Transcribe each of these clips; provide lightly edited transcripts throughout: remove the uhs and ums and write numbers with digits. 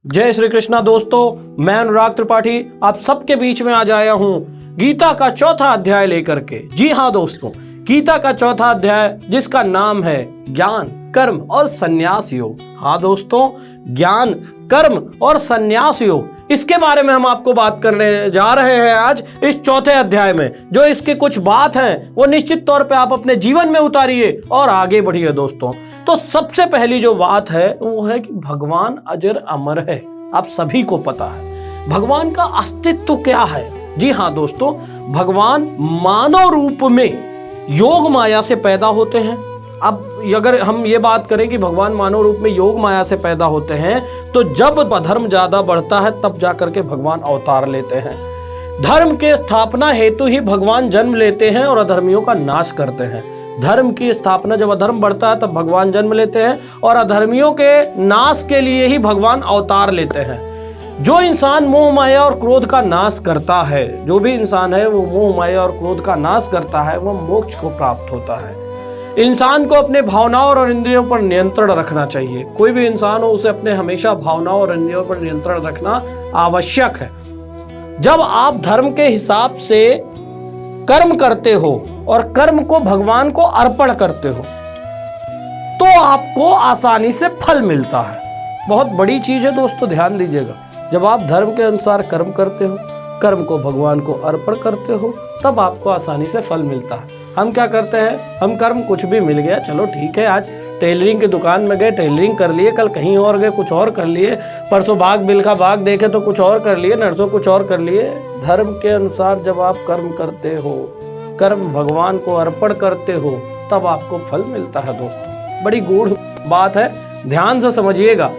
जय श्री कृष्णा दोस्तों, मैं अनुराग त्रिपाठी आप सबके बीच में आज आया हूं गीता का चौथा अध्याय लेकर के। जी हाँ दोस्तों, गीता का चौथा अध्याय जिसका नाम है ज्ञान, कर्म और संन्यास योग। हाँ दोस्तों, ज्ञान, कर्म और संन्यास योग, इसके बारे में हम आपको बात करने जा रहे हैं आज इस चौथे अध्याय में। जो इसके कुछ बात हैं वो निश्चित तौर पे आप अपने जीवन में उतारिए और आगे बढ़िए दोस्तों। तो सबसे पहली जो बात है वो है कि भगवान अजर अमर है। आप सभी को पता है भगवान का अस्तित्व क्या है। जी हाँ दोस्तों, भगवान मानव रूप में योग माया से पैदा होते हैं। अब अगर हम ये बात करें कि भगवान मानव रूप में योग माया से पैदा होते हैं तो जब धर्म ज्यादा बढ़ता है तब जाकर के भगवान अवतार लेते हैं। धर्म के स्थापना हेतु ही भगवान जन्म लेते हैं और अधर्मियों का नाश करते हैं। धर्म की स्थापना, जब अधर्म बढ़ता है तब भगवान जन्म लेते हैं और अधर्मियों के नाश के लिए ही भगवान अवतार लेते हैं। जो इंसान मोह माया और क्रोध का नाश करता है, जो भी इंसान है वो मोह माया और क्रोध का नाश करता है, वो मोक्ष को प्राप्त होता है। इंसान को अपने भावनाओं और इंद्रियों पर नियंत्रण रखना चाहिए। कोई भी इंसान हो उसे अपने हमेशा भावनाओं और इंद्रियों पर नियंत्रण रखना आवश्यक है। जब आप धर्म के हिसाब से कर्म करते हो और कर्म को भगवान को अर्पण करते हो तो आपको आसानी से फल मिलता है। बहुत बड़ी चीज है दोस्तों, ध्यान दीजिएगा। जब आप धर्म के अनुसार कर्म करते हो, कर्म को भगवान को अर्पण करते हो, तब आपको आसानी से फल मिलता है। हम क्या करते हैं, हम कर्म कुछ भी मिल गया, चलो ठीक है, आज टेलरिंग की दुकान में गए, टेलरिंग कर लिए, कल कहीं और गए कुछ और कर लिए, परसों बाग बिलखा बाग देखे तो कुछ और कर लिए, नरसों कुछ और कर लिए। धर्म के अनुसार जब आप कर्म करते हो, कर्म भगवान को अर्पण करते हो, तब आपको फल मिलता है दोस्तों। बड़ी गूढ़ बात है, ध्यान से समझिएगा।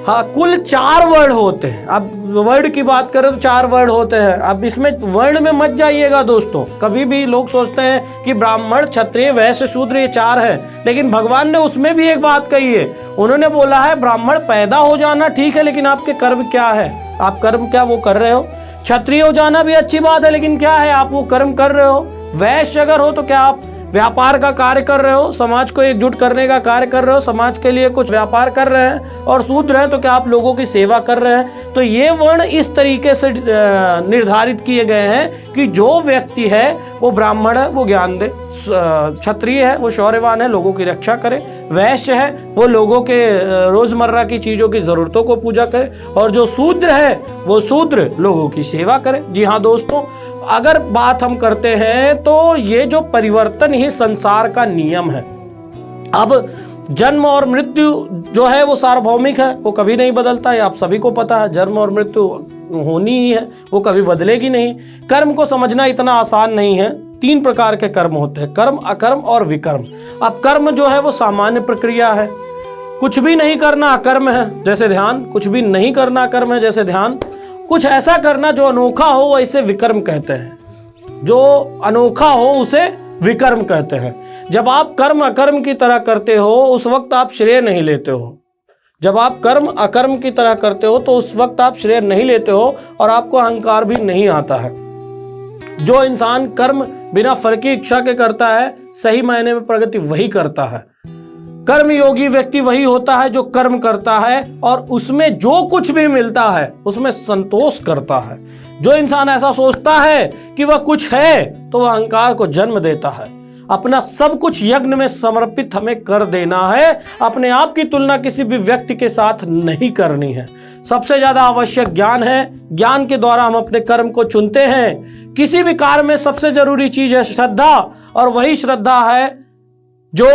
हाँ, कुल 4 वर्ण होते हैं। अब वर्ड की बात करें तो 4 वर्ण होते हैं। अब इसमें वर्ण में मत जाइएगा दोस्तों। कभी भी लोग सोचते हैं कि ब्राह्मण, क्षत्रिय, वैश्य, शूद्र ये 4 है, लेकिन भगवान ने उसमें भी एक बात कही है। उन्होंने बोला है ब्राह्मण पैदा हो जाना ठीक है, लेकिन आपके कर्म क्या है, आप कर्म क्या वो कर रहे हो। क्षत्रिय हो जाना भी अच्छी बात है, लेकिन क्या है आप वो कर्म कर रहे हो। वैश्य अगर हो तो क्या आप व्यापार का कार्य कर रहे हो, समाज को एकजुट करने का कार्य कर रहे हो, समाज के लिए कुछ व्यापार कर रहे हैं। और शूद्र हैं तो क्या आप लोगों की सेवा कर रहे हैं। तो ये वर्ण इस तरीके से निर्धारित किए गए हैं कि जो व्यक्ति है वो ब्राह्मण है वो ज्ञान दे, क्षत्रिय है वो शौर्यवान है लोगों की रक्षा करे, वैश्य है वो लोगों के रोजमर्रा की चीजों की जरूरतों को पूजा करे, और जो शूद्र है वो शूद्र लोगों की सेवा करे। जी हाँ दोस्तों, अगर बात हम करते हैं तो ये जो परिवर्तन ही संसार का नियम है। अब जन्म और मृत्यु जो है वो सार्वभौमिक है, वो कभी नहीं बदलता है, आप सभी को पता है। जन्म और मृत्यु होनी ही है, वो कभी बदलेगी नहीं। कर्म को समझना इतना आसान नहीं है। 3 प्रकार के कर्म होते हैं, कर्म, अकर्म और विकर्म। अब कर्म जो है वो सामान्य प्रक्रिया है। कुछ भी नहीं करना अकर्म है, जैसे ध्यान। कुछ भी नहीं करना अकर्म है, जैसे ध्यान। कुछ ऐसा करना जो अनोखा हो वो इसे विकर्म कहते हैं। जो अनोखा हो उसे विकर्म कहते हैं। जब आप कर्म अकर्म की तरह करते हो उस वक्त आप श्रेय नहीं लेते हो। जब आप कर्म अकर्म की तरह करते हो तो उस वक्त आप श्रेय नहीं लेते हो और आपको अहंकार भी नहीं आता है। जो इंसान कर्म बिना फल की इच्छा के करता है, सही मायने में प्रगति वही करता है। कर्म योगी व्यक्ति वही होता है जो कर्म करता है और उसमें जो कुछ भी मिलता है उसमें संतोष करता है। जो इंसान ऐसा सोचता है कि वह कुछ है तो वह अहंकार को जन्म देता है। अपना सब कुछ यज्ञ में समर्पित हमें कर देना है। अपने आप की तुलना किसी भी व्यक्ति के साथ नहीं करनी है। सबसे ज्यादा आवश्यक ज्ञान है। ज्ञान के द्वारा हम अपने कर्म को चुनते हैं। किसी भी कार्य में सबसे जरूरी चीज है श्रद्धा, और वही श्रद्धा है जो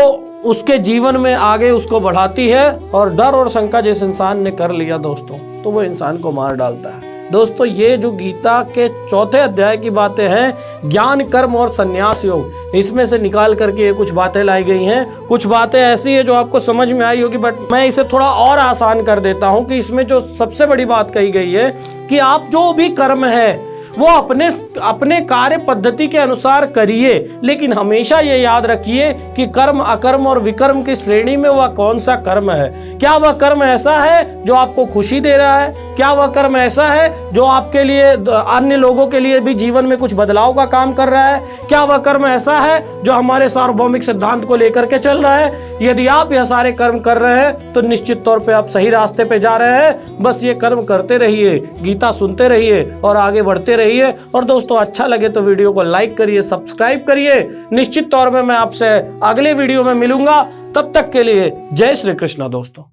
उसके जीवन में आगे उसको बढ़ाती है। और डर और शंका जिस इंसान ने कर लिया दोस्तों, तो वो इंसान को मार डालता है। दोस्तों, ये जो गीता के चौथे अध्याय की बातें हैं, ज्ञान, कर्म और संन्यास योग, इसमें से निकाल करके ये कुछ बातें लाई गई हैं। कुछ बातें ऐसी है जो आपको समझ में आई होगी, बट मैं इसे थोड़ा और आसान कर देता हूं कि इसमें जो सबसे बड़ी बात कही गई है कि आप जो भी कर्म है वो अपने कार्य पद्धति के अनुसार करिए, लेकिन हमेशा ये याद रखिए कि कर्म, अकर्म और विकर्म की श्रेणी में वह कौन सा कर्म है। क्या वह कर्म ऐसा है जो आपको खुशी दे रहा है? क्या वह कर्म ऐसा है जो आपके लिए, अन्य लोगों के लिए भी जीवन में कुछ बदलाव का काम कर रहा है? क्या वह कर्म ऐसा है जो हमारे सार्वभौमिक सिद्धांत को लेकर के चल रहा है? यदि आप यह सारे कर्म कर रहे हैं तो निश्चित तौर पे आप सही रास्ते पे जा रहे हैं। बस ये कर्म करते रहिए, गीता सुनते रहिए और आगे बढ़ते रहिए। और दोस्तों, अच्छा लगे तो वीडियो को लाइक करिए, सब्सक्राइब करिए। निश्चित तौर में मैं आपसे अगले वीडियो में मिलूंगा। तब तक के लिए जय श्री कृष्ण दोस्तों।